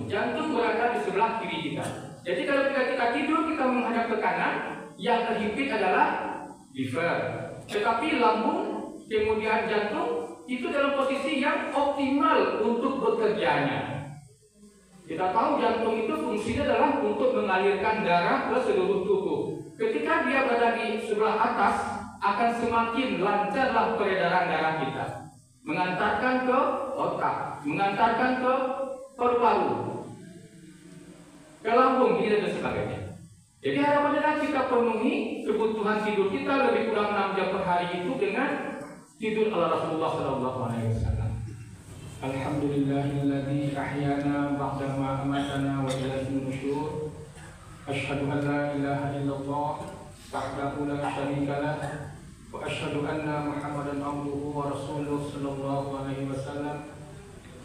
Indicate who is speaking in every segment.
Speaker 1: Jantung berada di sebelah kiri kita. Jadi kalau kita tidur kita menghadap ke kanan, yang terhimpit adalah liver. Tetapi lambung kemudian jantung itu dalam posisi yang optimal untuk bekerjanya. Kita tahu jantung itu fungsinya adalah untuk mengalirkan darah ke seluruh tubuh. Ketika dia berada di sebelah atas, akan semakin lancarlah peredaran darah kita, mengantarkan ke otak, mengantarkan ke paru-paru, ke lambung, dan sebagainya. Jadi harapannya adalah kita penuhi kebutuhan tidur kita lebih kurang 6 jam per hari itu dengan tidur ala Rasulullah SAW. Alhamdulillahilladzi ahyana ba'dama amatana wa ilaihi nusyur. Asyhadu an la ilaha illallah wahdahu la syarika lah wa asyhadu anna Muhammadan abduhu wa rasuluhu sallallahu alaihi wasallam.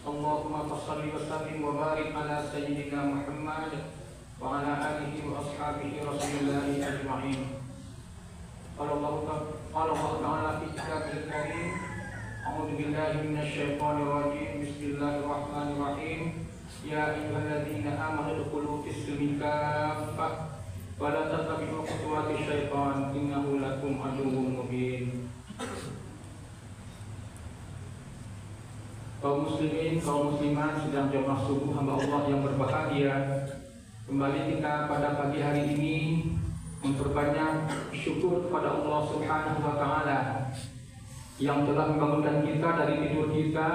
Speaker 1: Allahumma shalli wa sallim wa barik ala sayyidina Muhammad wa ala alihi wa ashabihi Rasulillah ajma'in. Qala Allah ta'ala fi kitabil karim. A'udzu billahi minasyaitonir rajim. Bismillahirrahmanirrahim. Ya ayyuhalladzina amanu udkhulu fis-silmi kaffah wa la tattabi'u khutuwati syaitan innahu lakum aduwwun mubin. Kaum muslimin, kaum muslimat sedang jamaah subuh hamba Allah yang berbahagia, kembali kita pada pagi hari ini memperbanyak syukur kepada Allah Subhanahu wa Ta'ala yang telah membangunkan kita dari tidur kita,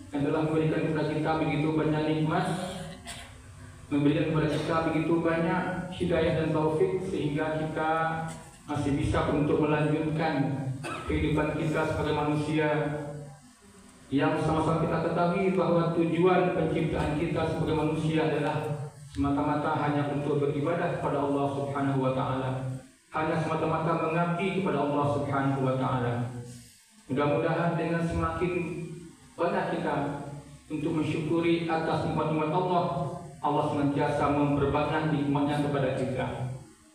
Speaker 1: yang telah memberikan kepada kita begitu banyak nikmat, memberikan kepada kita begitu banyak hidayah dan taufik sehingga kita masih bisa untuk melanjutkan kehidupan kita sebagai manusia yang sama-sama kita ketahui bahwa tujuan penciptaan kita sebagai manusia adalah semata-mata hanya untuk beribadah kepada Allah Subhanahu wa Ta'ala, hanya semata-mata mengabdi kepada Allah Subhanahu wa Ta'ala. Mudah-mudahan dengan semakin banyak kita untuk mensyukuri atas nikmat-nikmat Allah, Allah senantiasa memperbanyak nikmatnya kepada kita,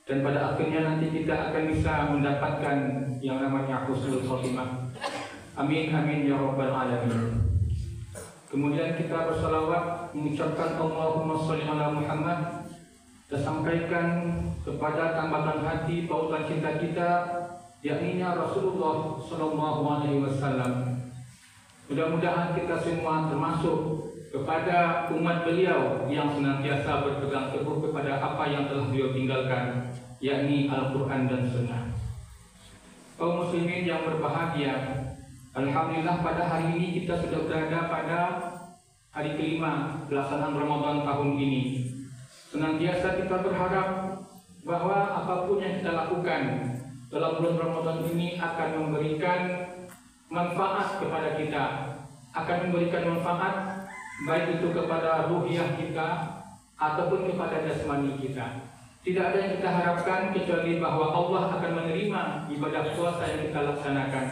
Speaker 1: dan pada akhirnya nanti kita akan bisa mendapatkan yang namanya husnul khotimah. Amin amin ya rabbal alamin. Kemudian kita bersalawat mengucapkan Allahumma sholli ala Muhammad dan sampaikan kepada tambatan hati pautan cinta kita, yakni Rasulullah sallallahu alaihi wasallam. Mudah-mudahan kita semua termasuk kepada umat beliau yang senantiasa berpegang teguh kepada apa yang telah beliau tinggalkan, yakni Al-Quran dan Sunnah. Kaum muslimin yang berbahagia, alhamdulillah pada hari ini kita sudah berada pada hari kelima pelaksanaan Ramadan tahun ini. Senantiasa kita berharap bahwa apapun yang kita lakukan dalam bulan Ramadan ini akan memberikan manfaat kepada kita, akan memberikan manfaat baik itu kepada ruhiyah kita ataupun kepada jasmani kita. Tidak ada yang kita harapkan kecuali bahwa Allah akan menerima ibadah puasa yang kita laksanakan,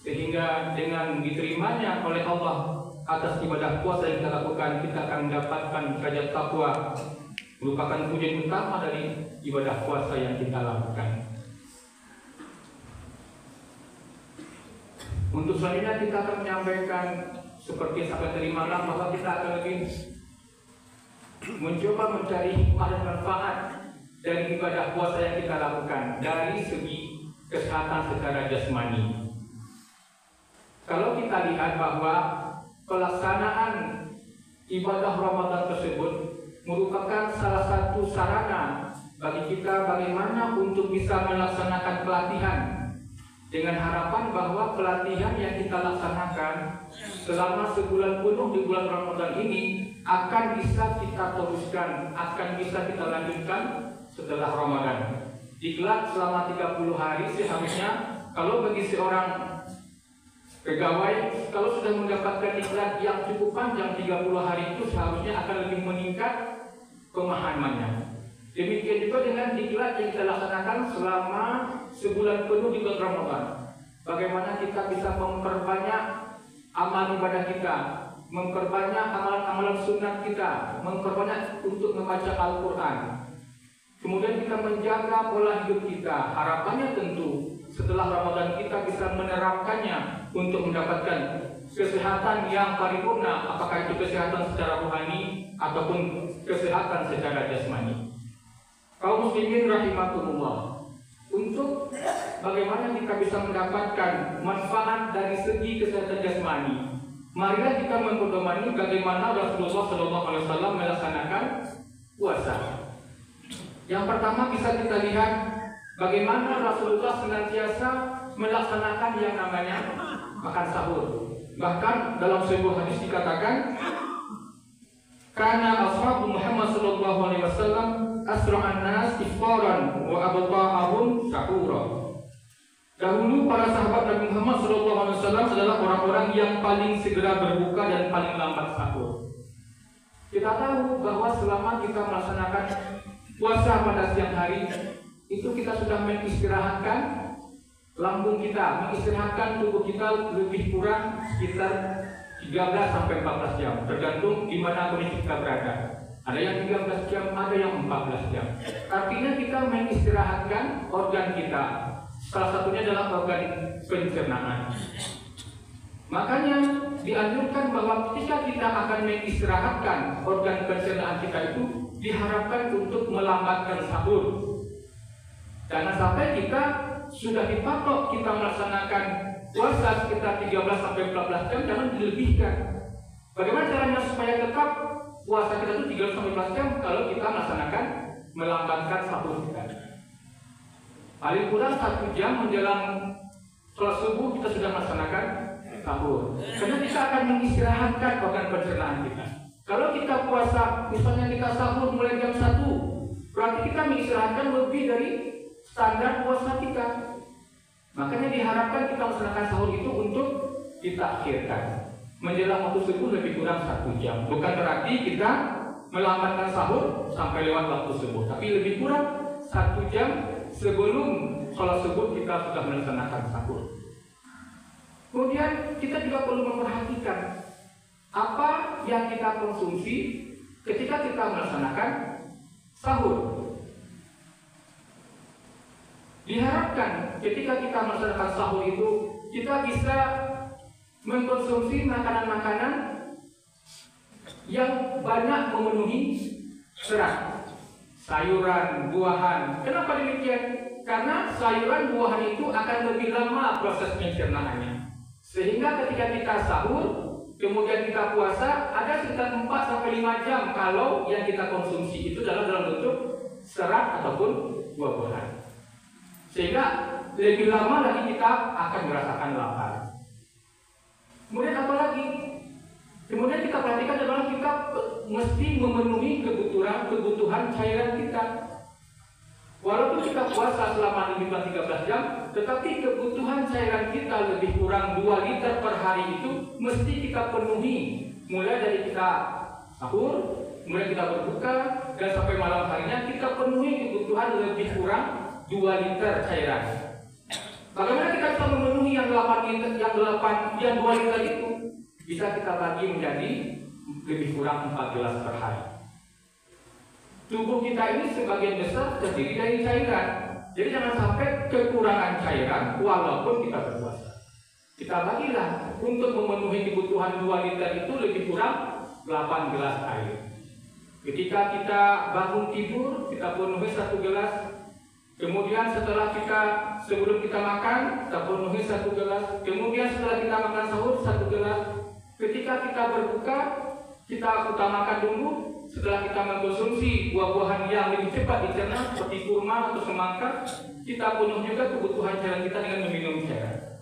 Speaker 1: sehingga dengan diterimanya oleh Allah atas ibadah puasa yang kita lakukan, kita akan mendapatkan derajat takwa, merupakan pujian utama dari ibadah puasa yang kita lakukan. Untuk selanjutnya kita akan menyampaikan seperti sampai tadi malam bahwa kita akan lebih mencoba mencari hikmah dan manfaat dari ibadah puasa yang kita lakukan dari segi kesehatan secara jasmani. Kalau kita lihat bahwa pelaksanaan ibadah Ramadan tersebut merupakan salah satu sarana bagi kita bagaimana untuk bisa melaksanakan pelatihan, dengan harapan bahwa pelatihan yang kita laksanakan selama sebulan penuh di bulan Ramadan ini akan bisa kita teruskan, akan bisa kita lanjutkan setelah Ramadan. Diklat selama 30 hari seharusnya, kalau bagi seorang pegawai, kalau sudah mendapatkan diklat yang cukup panjang 30 hari itu seharusnya akan lebih meningkat pemahamannya. Demikian juga dengan diklat yang kita laksanakan selama sebulan penuh di bulan Ramadan. Bagaimana kita bisa memperbanyak amal ibadah kita, memperbanyak amalan-amalan sunnah kita, memperbanyak untuk membaca Al-Quran. Kemudian kita menjaga pola hidup kita. Harapannya tentu setelah Ramadan kita bisa menerapkannya untuk mendapatkan kesehatan yang paripurna, apakah itu kesehatan secara rohani ataupun kesehatan secara jasmani. Kaum muslimin rahimakumullah, untuk bagaimana kita bisa mendapatkan manfaat dari segi kesehatan jasmani, marilah kita mempedomani bagaimana Rasulullah SAW melaksanakan puasa. Yang pertama bisa kita lihat bagaimana Rasulullah senantiasa melaksanakan yang namanya makan sahur. Bahkan dalam sebuah hadis dikatakan, karena ashabu Muhammad sallallahu alaihi wasallam asra'an nas iftaran wa abta'ahum sahura. Dahulu para sahabat Nabi Muhammad sallallahu alaihi wasallam adalah orang-orang yang paling segera berbuka dan paling lambat sahur. Kita tahu bahwa selama kita melaksanakan puasa pada siang hari, itu kita sudah mengistirahatkan lambung kita, mengistirahatkan tubuh kita lebih kurang sekitar 13 sampai 14 jam, tergantung di mana kondisi kita berada. Ada yang 13 jam, ada yang 14 jam. Artinya kita mengistirahatkan organ kita. Salah satunya adalah organ pencernaan. Makanya dianjurkan bahwa ketika kita akan mengistirahatkan organ pencernaan kita itu, diharapkan untuk melambatkan sahur. Jangan sampai kita sudah dipatok kita melaksanakan puasa sekitar 13 sampai 14 jam, jangan dilebihkan. Bagaimana caranya supaya tetap puasa kita itu 13 sampai 14 jam kalau kita melaksanakan melambatkan sahur kita? Paling kurang 1 jam menjelang sholat subuh kita sudah melaksanakan sahur. Karena kita akan mengistirahatkan organ pencernaan kita. Kalau kita puasa, misalnya kita sahur mulai jam 1, berarti kita mengistirahatkan lebih dari standar puasa kita. Makanya diharapkan kita melaksanakan sahur itu untuk ditakhirkan menjelang waktu subuh lebih kurang 1 jam. Bukan berarti kita melambatkan sahur sampai lewat waktu subuh, tapi lebih kurang 1 jam sebelum sholat subuh kita sudah melaksanakan sahur. Kemudian kita juga perlu memperhatikan apa yang kita konsumsi ketika kita melaksanakan sahur. Diharapkan ketika kita melaksanakan sahur itu kita bisa mengkonsumsi makanan-makanan yang banyak memenuhi serat, sayuran, buahan. Kenapa demikian? Karena sayuran, buahan itu akan lebih lama proses pencernaannya. Sehingga ketika kita sahur, kemudian kita puasa, ada sekitar 4-5 jam kalau yang kita konsumsi itu dalam bentuk serat ataupun buah-buahan. Sehingga lebih lama lagi kita akan merasakan lapar. Kemudian apa lagi? Kemudian kita perhatikan adalah kita mesti memenuhi kebutuhan cairan kita. Walaupun kita puasa selama lebih kurang 13 jam, tetapi kebutuhan cairan kita lebih kurang 2 liter per hari itu mesti kita penuhi. Mulai dari kita sahur, kemudian kita berbuka, dan sampai malam harinya kita penuhi kebutuhan lebih kurang 2 liter cairan. Bagaimana kita bisa memenuhi yang 2 liter itu? Bisa kita bagi menjadi lebih kurang 4 gelas per hari. Tubuh kita ini sebagian besar terdiri dari cairan. Jadi jangan sampai kekurangan cairan walaupun kita berpuasa. Kita bagilah untuk memenuhi kebutuhan 2 liter itu lebih kurang 8 gelas air. Ketika kita bangun tidur, kita penuhi 1 gelas. Kemudian sebelum kita makan, kita penuhi 1 gelas. Kemudian setelah kita makan sahur 1 gelas. Ketika kita berbuka, kita utamakan dulu. Setelah kita mengkonsumsi buah-buahan yang lebih cepat dicerna seperti kurma atau semangka, kita penuh juga kebutuhan cairan kita dengan meminum cairan.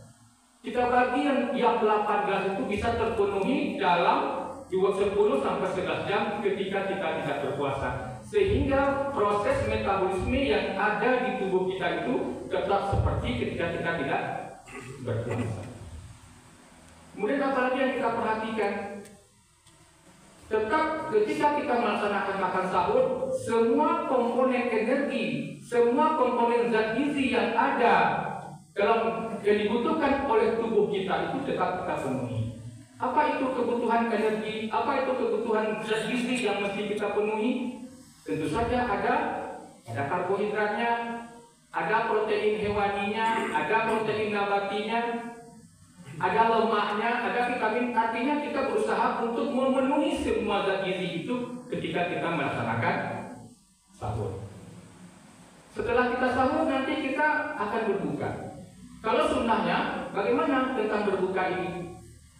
Speaker 1: Kita bagi yang 8 gelas itu bisa terpenuhi dalam 10 sampai 11 jam ketika kita tidak berpuasa. Sehingga proses metabolisme yang ada di tubuh kita itu tetap seperti ketika kita tidak berpuasa. Kemudian apa lagi yang kita perhatikan? Tetap ketika kita melaksanakan makan sahur, semua komponen energi, semua komponen zat gizi yang ada yang dibutuhkan oleh tubuh kita itu tetap kita penuhi. Apa itu kebutuhan energi? Apa itu kebutuhan zat gizi yang mesti kita penuhi? Tentu saja ada karbohidratnya, ada protein hewaninya, ada protein nabatinya. ada lemaknya, ada vitamin. Artinya kita berusaha untuk memenuhi semua zat gizi itu ketika kita melaksanakan sahur. Setelah kita sahur nanti kita akan berbuka. Kalau sunnahnya, bagaimana tentang berbuka ini?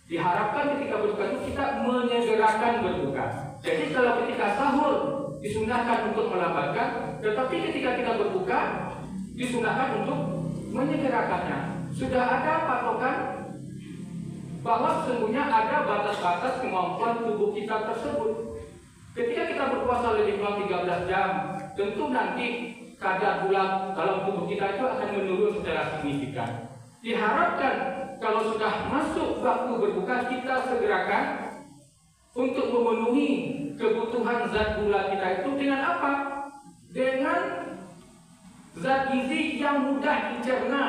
Speaker 1: Diharapkan ketika berbuka itu kita menyegerakan berbuka. Jadi kalau ketika sahur disunahkan untuk melambatkan, tetapi ketika kita berbuka disunahkan untuk menyegerakannya. Sudah ada patokan bahwa sesungguhnya ada batas-batas kemampuan tubuh kita tersebut. Ketika kita berpuasa lebih kurang 13 jam, tentu nanti kadar gula dalam tubuh kita itu akan menurun secara signifikan. Diharapkan kalau sudah masuk waktu berbuka, kita segerakan untuk memenuhi kebutuhan zat gula kita itu dengan apa? Dengan zat gizi yang mudah dicerna.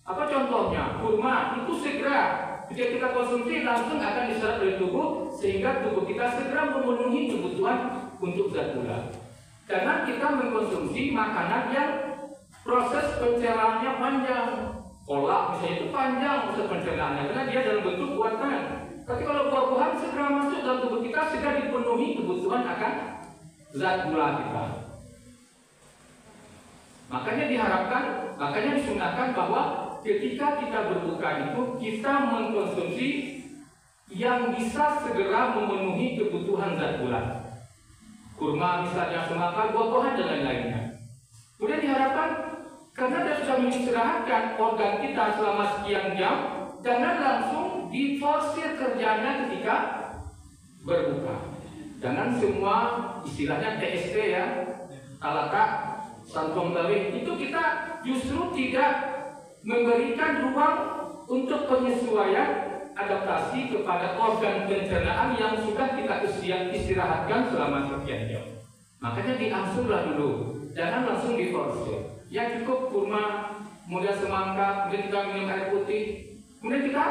Speaker 1: Apa contohnya? Kurma itu segera jika kita konsumsi langsung akan diserap oleh tubuh, sehingga tubuh kita segera memenuhi kebutuhan untuk zat gula. Karena kita mengkonsumsi makanan yang proses pencernaannya panjang. Kolak misalnya itu panjang proses pencernaannya karena dia dalam bentuk buatan. Tapi kalau buah-buahan segera masuk dalam tubuh kita, segera dipenuhi kebutuhan akan zat gula kita. Makanya diharapkan, makanya disunahkan bahwa ketika kita berbuka itu kita mengkonsumsi yang bisa segera memenuhi kebutuhan zat gula. Kurma misalnya, semangka, buah-buahan dan lain-lainnya. Kemudian diharapkan karena dia sudah mengistirahatkan organ kita selama sekian jam, jangan langsung diforsir kerjanya ketika berbuka. Jangan semua istilahnya TST ya, talaka, santong tawih, itu kita justru tidak memberikan ruang untuk penyesuaian adaptasi kepada organ pencernaan yang sudah kita istirahatkan selama sekian jam. Makanya diangsurlah dulu, jangan langsung diforsir. Ya cukup kurma, kemudian semangka, kemudian kita minum air putih, kemudian kita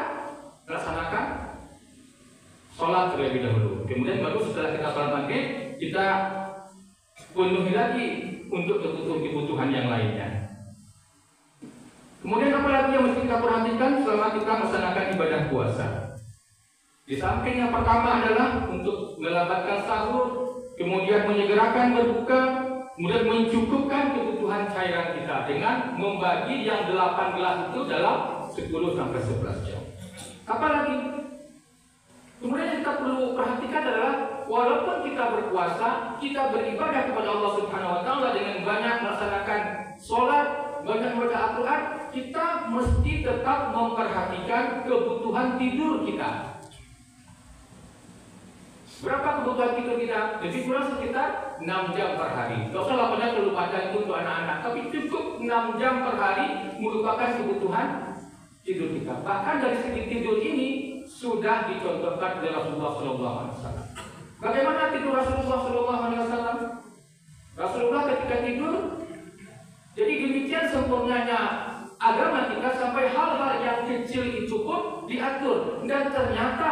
Speaker 1: laksanakan sholat terlebih dahulu. Kemudian baru setelah kita sholat maghrib, kita penuhi lagi untuk kebutuhan yang lainnya. Kemudian apa lagi yang mesti kita perhatikan selama kita melaksanakan ibadah puasa? Di samping yang pertama adalah untuk melambatkan sahur, kemudian menyegerakan berbuka, kemudian mencukupkan kebutuhan cairan kita dengan membagi yang 8 gelas itu dalam 10 sampai 11 jam. Apa lagi? Kemudian yang kita perlu perhatikan adalah walaupun kita berpuasa, kita beribadah kepada Allah Subhanahu wa taala dengan banyak melaksanakan sholat, banyak membaca Al-Quran, kita mesti tetap memperhatikan kebutuhan tidur kita. Berapa kebutuhan tidur kita? Lebih kurang sekitar 6 jam per hari. Tidak usah lapangan kelupaan untuk anak-anak, tapi cukup 6 jam per hari merupakan kebutuhan tidur kita. Bahkan dari segi tidur ini sudah dicontohkan oleh Rasulullah SAW. Bagaimana tidur Rasulullah SAW? Rasulullah ketika tidur, jadi demikian sempurnanya agama kita sampai hal-hal yang kecil itu pun diatur, dan ternyata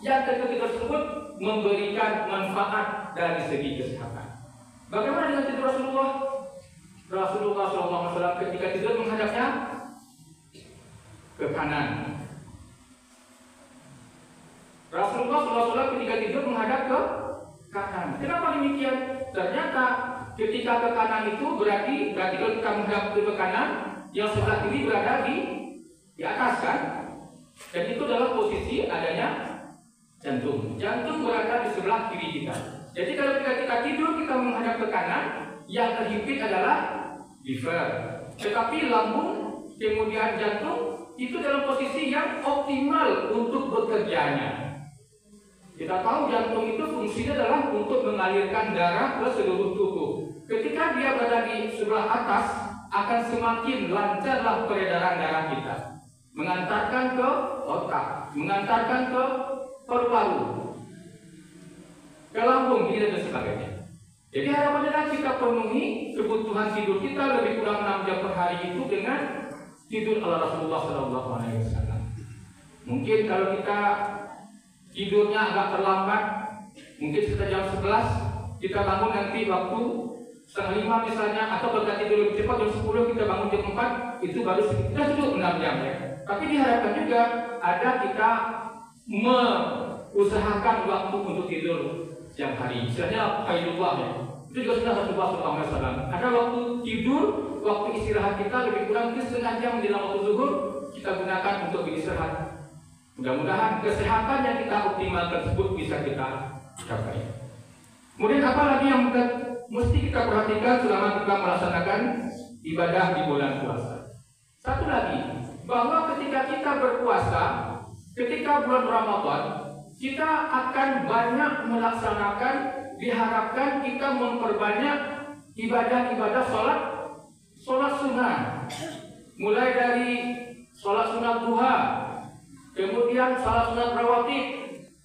Speaker 1: yang kecil tersebut memberikan manfaat dari segi kesehatan. Bagaimana dengan tidur Rasulullah? Rasulullah SAW ketika tidur menghadapnya ke kanan. Rasulullah SAW ketika tidur menghadap ke kanan. Kenapa demikian? Ternyata ketika ke kanan itu berarti kalau kita menghadap ke kanan, yang sebelah kiri berada di atas kan? Dan itu adalah posisi adanya jantung. Jantung berada di sebelah kiri kita. Jadi kalau kita tidur kita menghadap ke kanan, yang terhimpit adalah liver. Tetapi lambung kemudian jantung itu dalam posisi yang optimal untuk bekerjanya. Kita tahu jantung itu fungsinya adalah untuk mengalirkan darah ke seluruh tubuh. Ketika dia berada di sebelah atas, akan semakin lancarlah peredaran darah kita, mengantarkan ke otak, mengantarkan ke paru-paru, ke lambung, dan sebagainya. Jadi harapannya adalah kita penuhi kebutuhan tidur kita lebih kurang 6 jam per hari itu dengan tidur ala Rasulullah SAW. Mungkin kalau kita tidurnya agak terlambat, mungkin sekitar jam 11, kita bangun nanti waktu 4:30 misalnya, atau kalau kita tidur lebih cepat jam 10 kita bangun jam 4, itu baru sudah cukup 6 jam ya. Tapi diharapkan juga ada kita mengusahakan waktu untuk tidur siang hari. Istilahnya qaidullah ya. Itu juga sudah Rasulullah SAW. Ada waktu tidur, waktu istirahat kita lebih kurang setengah jam di waktu zuhur kita gunakan untuk beristirahat. Mudah-mudahan kesehatan yang kita optimal tersebut bisa kita capai. Kemudian apa lagi yang mesti kita perhatikan selama kita melaksanakan ibadah di bulan puasa? Satu lagi, bahwa ketika kita berpuasa, ketika bulan Ramadan, kita akan banyak melaksanakan, diharapkan kita memperbanyak ibadah-ibadah sholat sunnah. Mulai dari sholat sunnah duha, kemudian sholat sunnah rawatib,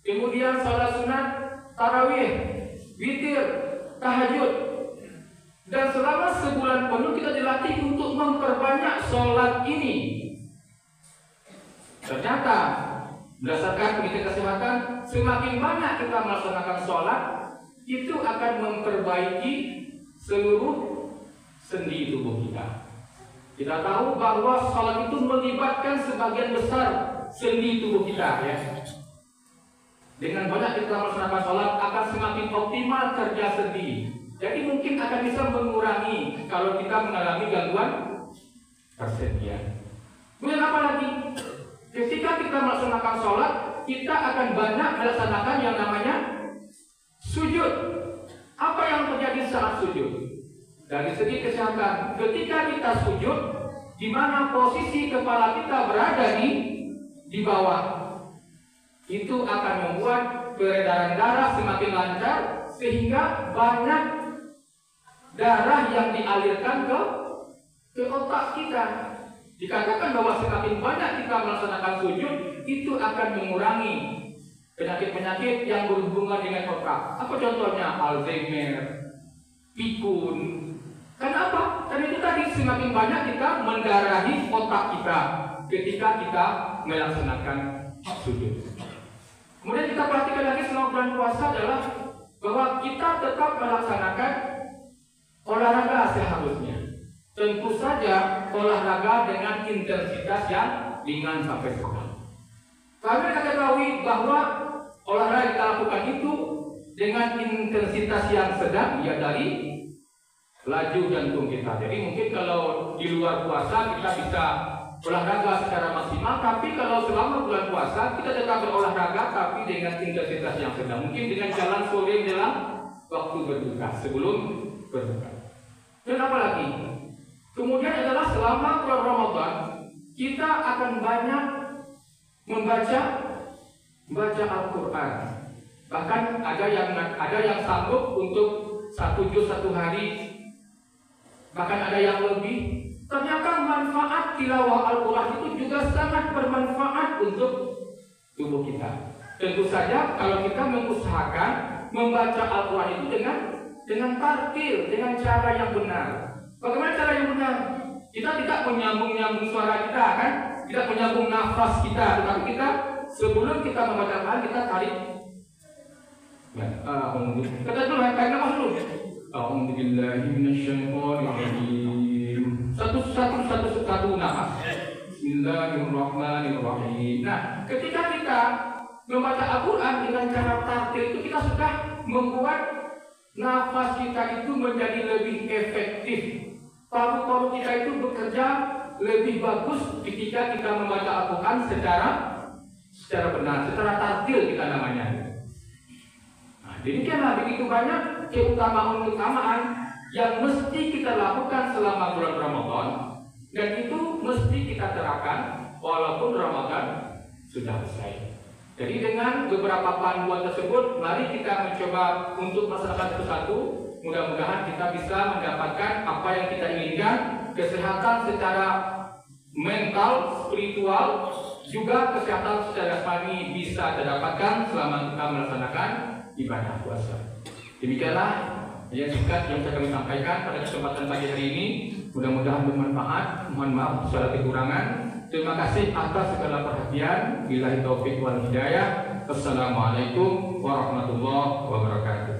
Speaker 1: kemudian sholat sunnah tarawih, witir, tahajud. Dan selama sebulan penuh kita dilatih untuk memperbanyak sholat ini. Ternyata berdasarkan penelitian kesehatan, semakin banyak kita melaksanakan sholat, itu akan memperbaiki seluruh sendi tubuh kita. Kita tahu bahwa sholat itu melibatkan sebagian besar sendi tubuh kita, ya. Dengan banyak kita melaksanakan sholat akan semakin optimal kerja sendi. Jadi mungkin akan bisa mengurangi kalau kita mengalami gangguan persendian. Kemudian apa lagi? Ketika kita melaksanakan sholat, kita akan banyak melaksanakan yang namanya sujud. Apa yang terjadi saat sujud? Dari segi kesehatan, ketika kita sujud, di mana posisi kepala kita berada di bawah, itu akan membuat peredaran darah semakin lancar, sehingga banyak darah yang dialirkan ke otak kita. Dikatakan bahwa semakin banyak kita melaksanakan sujud, itu akan mengurangi penyakit-penyakit yang berhubungan dengan otak. Apa contohnya? Alzheimer, pikun. Karena apa? Karena itu tadi semakin banyak kita mendarahi otak kita ketika kita melaksanakan sujud. Kemudian kita perhatikan lagi selama bulan puasa adalah bahwa kita tetap melaksanakan olahraga seharusnya. Tentu saja olahraga dengan intensitas yang ringan sampai sedang. Kami akan ketahui bahwa olahraga yang kita lakukan itu dengan intensitas yang sedang, ya dari laju jantung kita. Jadi mungkin kalau di luar puasa kita bisa olahraga secara maksimal, tapi kalau selama bulan puasa kita tetap berolahraga tapi dengan intensitas yang sedang. Mungkin dengan jalan sore dalam waktu berbuka, sebelum berbuka. Dan apa lagi? Kemudian adalah selama bulan Ramadan kita akan banyak membaca Al-Quran. Bahkan ada yang sanggup untuk 1 juz 1 hari, bahkan ada yang lebih. Ternyata manfaat tilawah Al-Quran itu juga sangat bermanfaat untuk tubuh kita. Tentu saja kalau kita mengusahakan membaca Al-Quran itu dengan tartil, dengan cara yang benar. Bagaimana cara yang benar? Kita tidak menyambung-nyambung suara kita, kan? Tidak menyambung nafas kita, tetapi kita sebelum kita membaca Al-Quran kita tarik. Kata dulu, tarik nafas dulu. A'udzubillahi minasyaitonirrajim. Satu nafas. Bismillahirrahmanirrahim. Nah, ketika kita membaca Al-Quran dengan cara tartil itu, kita sudah membuat nafas kita itu menjadi lebih efektif. Paru-paru kita itu bekerja lebih bagus ketika kita membaca Al-Quran secara benar, secara tartil kita namanya. Nah, demikianlah begitu banyak keutamaan yang mesti kita lakukan selama bulan Ramadan, dan itu mesti kita terapkan walaupun Ramadan sudah selesai. Jadi dengan beberapa panduan tersebut, mari kita mencoba untuk melaksanakan satu-satu. Mudah-mudahan kita bisa mendapatkan apa yang kita inginkan, kesehatan secara mental, spiritual, juga kesehatan secara jasmani bisa terdapatkan selama kita melaksanakan ibadah puasa. Demikianlah yang singkat yang saya kami sampaikan pada kesempatan pagi hari ini. Mudah-mudahan bermanfaat. Mohon maaf segala kekurangan. Terima kasih atas segala perhatian. Billahi taufik wal hidayah. Assalamualaikum warahmatullahi wabarakatuh.